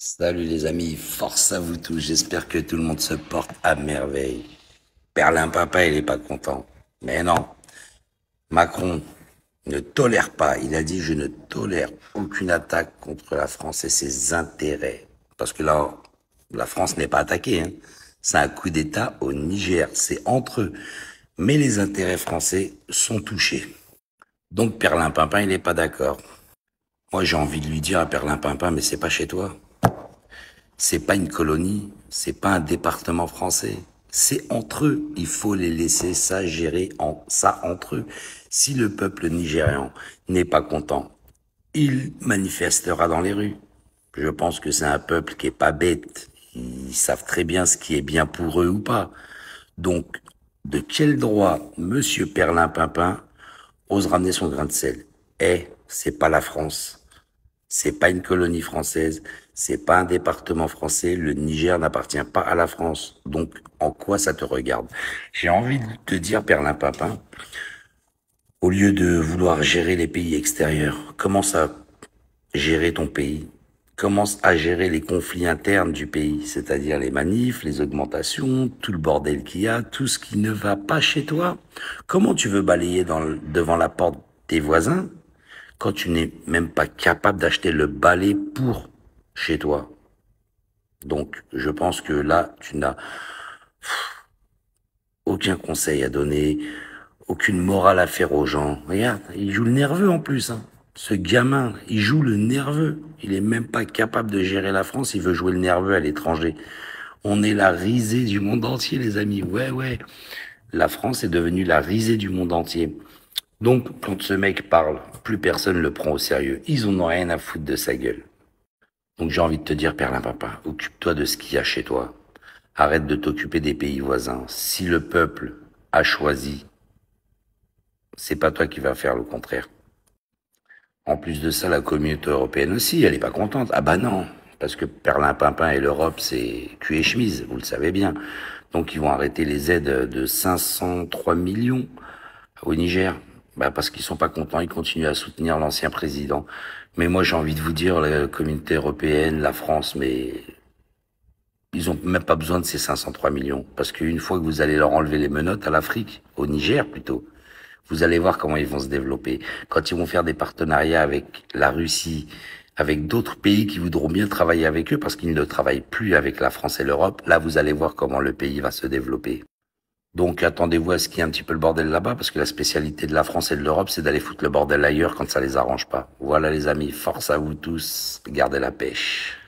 Salut les amis, force à vous tous, j'espère que tout le monde se porte à merveille. Perlin Papa, il est pas content. Mais non, Macron ne tolère pas, il a dit je ne tolère aucune attaque contre la France et ses intérêts. Parce que là, la France n'est pas attaquée, hein. C'est un coup d'État au Niger, c'est entre eux. Mais les intérêts français sont touchés. Donc Perlin Pimpin, il n'est pas d'accord. Moi, j'ai envie de lui dire à Perlin Pimpin, mais c'est pas chez toi. C'est pas une colonie, c'est pas un département français. C'est entre eux. Il faut les laisser ça gérer ça entre eux. Si le peuple nigérian n'est pas content, il manifestera dans les rues. Je pense que c'est un peuple qui est pas bête. Ils savent très bien ce qui est bien pour eux ou pas. Donc, de quel droit Monsieur Perlin Pimpin ose ramener son grain de sel? C'est pas la France. C'est pas une colonie française, c'est pas un département français, le Niger n'appartient pas à la France. Donc, en quoi ça te regarde? J'ai envie de te dire, Perlin Papin, au lieu de vouloir gérer les pays extérieurs, commence à gérer ton pays. Commence à gérer les conflits internes du pays, c'est-à-dire les manifs, les augmentations, tout le bordel qu'il y a, tout ce qui ne va pas chez toi. Comment tu veux balayer devant la porte des voisins quand tu n'es même pas capable d'acheter le balai pour chez toi? Donc, je pense que là, tu n'as aucun conseil à donner, aucune morale à faire aux gens. Regarde, il joue le nerveux en plus, hein. Ce gamin, il joue le nerveux. Il est même pas capable de gérer la France, il veut jouer le nerveux à l'étranger. On est la risée du monde entier, les amis. Ouais, ouais. La France est devenue la risée du monde entier. Donc, quand ce mec parle, plus personne le prend au sérieux. Ils en ont rien à foutre de sa gueule. Donc, j'ai envie de te dire, Perlin Papa, occupe-toi de ce qu'il y a chez toi. Arrête de t'occuper des pays voisins. Si le peuple a choisi, c'est pas toi qui vas faire le contraire. En plus de ça, la communauté européenne aussi, elle est pas contente. Ah bah non, parce que Perlin Pimpin et l'Europe, c'est cul et chemise, vous le savez bien. Donc ils vont arrêter les aides de 503 millions au Niger. Bah parce qu'ils sont pas contents, ils continuent à soutenir l'ancien président. Mais moi j'ai envie de vous dire, la communauté européenne, la France, mais ils ont même pas besoin de ces 503 millions. Parce qu'une fois que vous allez leur enlever les menottes à l'Afrique, au Niger plutôt, vous allez voir comment ils vont se développer. Quand ils vont faire des partenariats avec la Russie, avec d'autres pays qui voudront bien travailler avec eux parce qu'ils ne travaillent plus avec la France et l'Europe, là vous allez voir comment le pays va se développer. Donc attendez-vous à ce qu'il y ait un petit peu le bordel là-bas parce que la spécialité de la France et de l'Europe, c'est d'aller foutre le bordel ailleurs quand ça les arrange pas. Voilà les amis, force à vous tous, gardez la pêche.